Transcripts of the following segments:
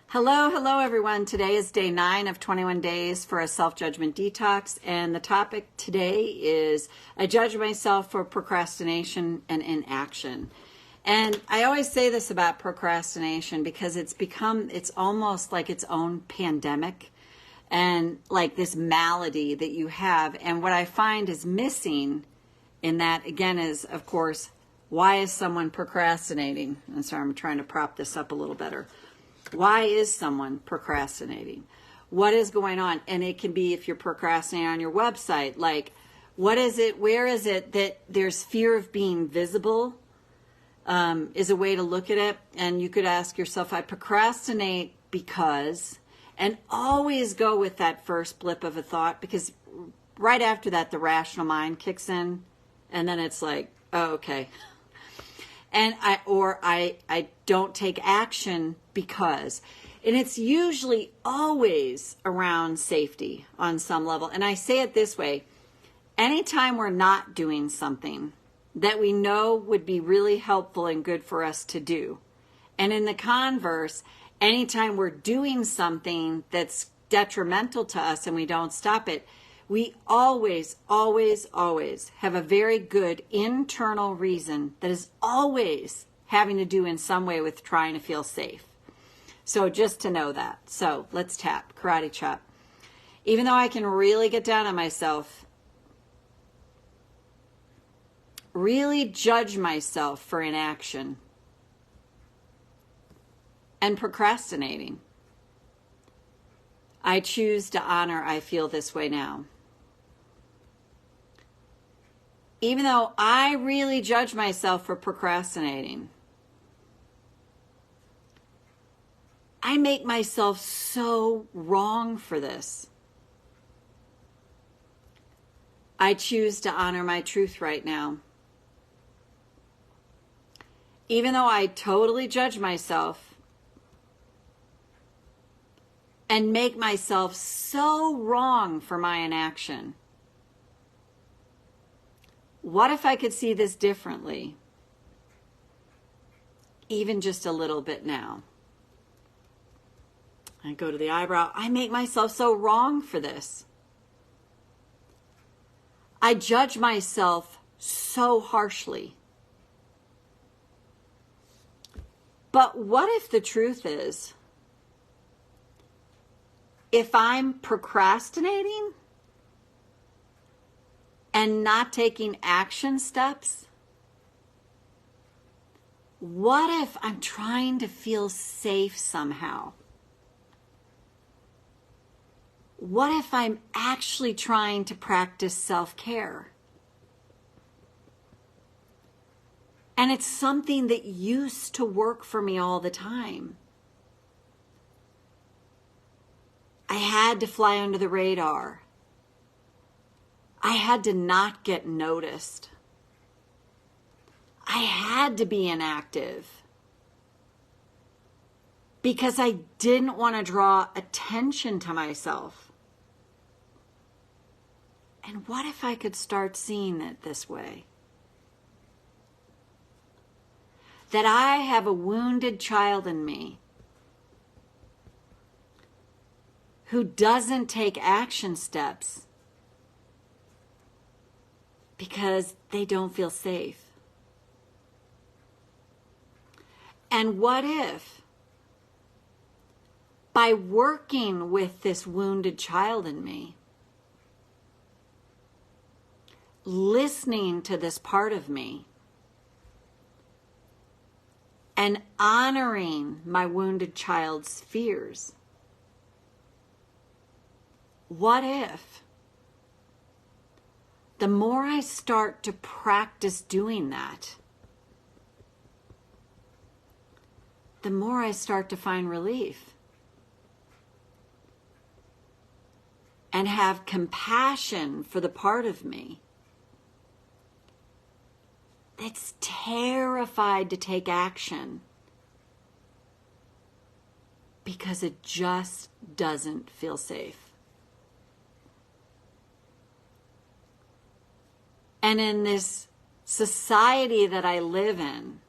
Hello everyone. Today is day 9 of 21 days for a self-judgment detox, and the topic today is I judge myself for procrastination and inaction. And I always say this about procrastination because it's almost like its own pandemic and like this malady that you have. And what I find is missing in that, again, is, of course, why is someone procrastinating? And sorry, I'm trying to prop this up a little better. Why is someone procrastinating? What is going on? And it can be if you're procrastinating on your website, like, what is it? Where is it that there's fear of being visible? Is a way to look at it. And you could ask yourself, I procrastinate because, and always go with that first blip of a thought, because right after that, the rational mind kicks in, and then it's like, oh, okay. And I don't take action because, and it's usually always around safety on some level. And I say it this way, anytime we're not doing something that we know would be really helpful and good for us to do, and in the converse, anytime we're doing something that's detrimental to us and we don't stop it, we always have a very good internal reason that is always having to do in some way with trying to feel safe. So just to know that. So let's tap, karate chop. Even though I can really get down on myself, really judge myself for inaction and procrastinating, I choose to honor I feel this way now. Even though I really judge myself for procrastinating, I make myself so wrong for this. I choose to honor my truth right now. Even though I totally judge myself and make myself so wrong for my inaction, what if I could see this differently, even just a little bit now? I go to the eyebrow. I make myself so wrong for this. I judge myself so harshly. But what if the truth is, if I'm procrastinating and not taking action steps, what if I'm trying to feel safe somehow? What if I'm actually trying to practice self-care? And it's something that used to work for me all the time. I had to fly under the radar. I had to not get noticed. I had to be inactive because I didn't want to draw attention to myself. And what if I could start seeing it this way? That I have a wounded child in me who doesn't take action steps because they don't feel safe. And what if, by working with this wounded child in me, listening to this part of me, and honoring my wounded child's fears, what if the more I start to practice doing that, the more I start to find relief and have compassion for the part of me that's terrified to take action because it just doesn't feel safe. And in this society that I live in,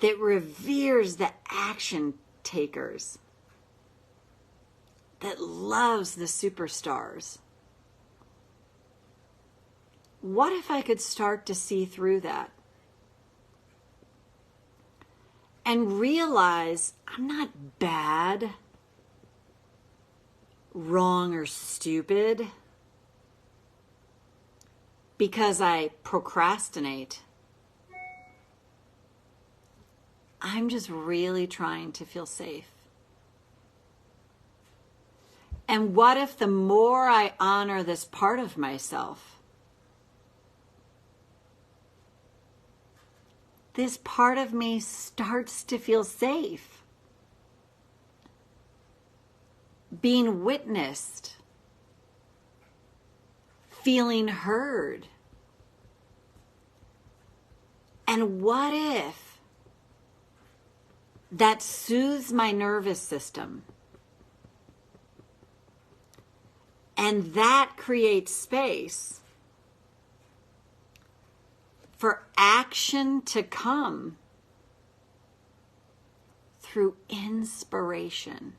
that reveres the action takers, that loves the superstars. What if I could start to see through that and realize I'm not bad, wrong, or stupid because I procrastinate. I'm just really trying to feel safe. And what if the more I honor this part of myself, this part of me starts to feel safe, being witnessed, feeling heard. And what if that soothes my nervous system? And that creates space for action to come through inspiration.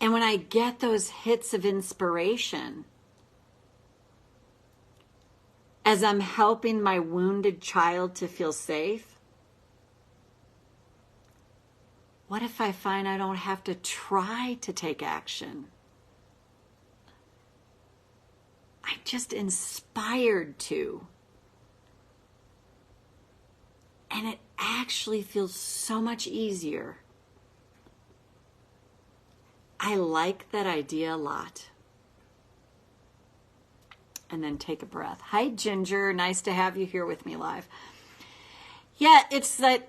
And when I get those hits of inspiration, as I'm helping my wounded child to feel safe, what if I find I don't have to try to take action? I'm just inspired to. And it actually feels so much easier. I like that idea a lot. And then take a breath. Hi, Ginger. Nice to have you here with me live. Yeah, it's that,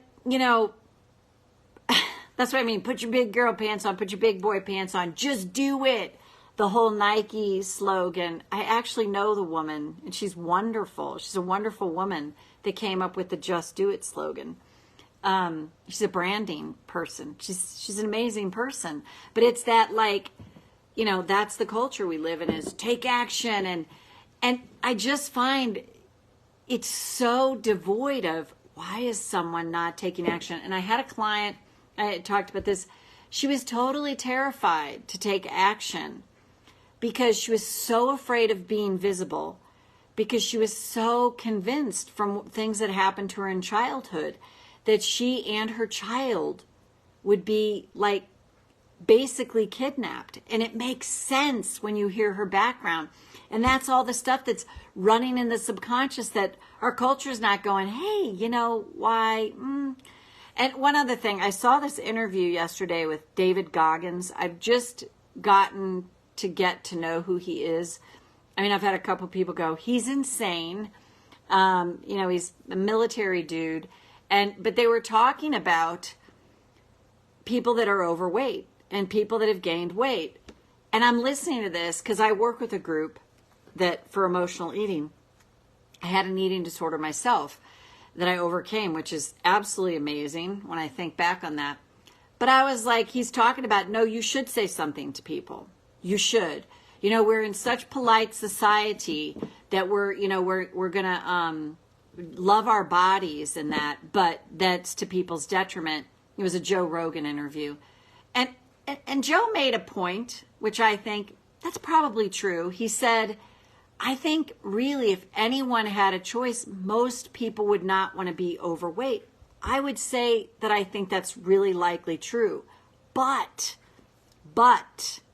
that's what I mean. Put your big girl pants on. Put your big boy pants on. Just do it. The whole Nike slogan. I actually know the woman, and she's wonderful. She's a wonderful woman that came up with the Just Do It slogan. She's a branding person. She's an amazing person. But it's that, that's the culture we live in, is take action. And I just find it's so devoid of, why is someone not taking action? And I had a client, I talked about this. She was totally terrified to take action because she was so afraid of being visible, because she was so convinced from things that happened to her in childhood that she and her child would be basically kidnapped. And it makes sense when you hear her background. And that's all the stuff that's running in the subconscious that our culture is not going, hey, why? And one other thing, I saw this interview yesterday with David Goggins. I've just gotten to get to know who he is. I mean, I've had a couple people go, he's insane. He's a military dude. But they were talking about people that are overweight and people that have gained weight. And I'm listening to this because I work with a group that for emotional eating. I had an eating disorder myself that I overcame, which is absolutely amazing when I think back on that. But I was like, he's talking about, no, you should say something to people. You should. We're in such polite society that we're going to love our bodies and that, but that's to people's detriment. It was a Joe Rogan interview. And Joe made a point, which I think that's probably true. He said, I think really if anyone had a choice, most people would not want to be overweight. I would say that I think that's really likely true. But,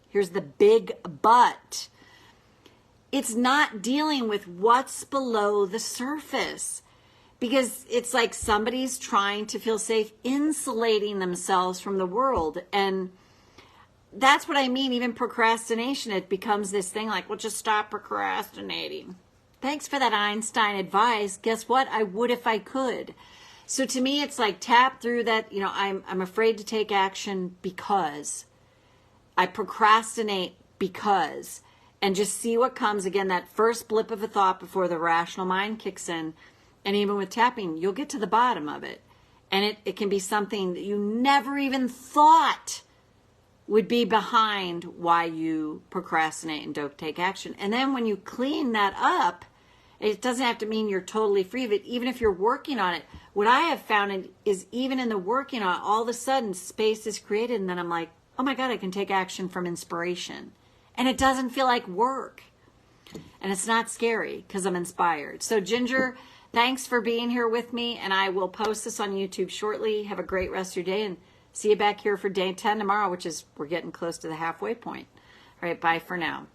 here's the big but. It's not dealing with what's below the surface. Because it's like somebody's trying to feel safe, insulating themselves from the world. And that's what I mean. Even procrastination, it becomes this thing like, well, just stop procrastinating. Thanks for that Einstein advice. Guess what? I would if I could. So to me, it's like tap through that, I'm afraid to take action because I procrastinate because, and just see what comes. Again, that first blip of a thought before the rational mind kicks in. And even with tapping, you'll get to the bottom of it. And it can be something that you never even thought would be behind why you procrastinate and don't take action. And then when you clean that up, It doesn't have to mean you're totally free of it. Even if you're working on it, what I have found is even in the working on it, all of a sudden space is created, and then I'm like, oh my God, I can take action from inspiration. And it doesn't feel like work. And it's not scary because I'm inspired. So Ginger, thanks for being here with me, and I will post this on YouTube shortly. Have a great rest of your day, and see you back here for day 10 tomorrow, which is, we're getting close to the halfway point. All right, bye for now.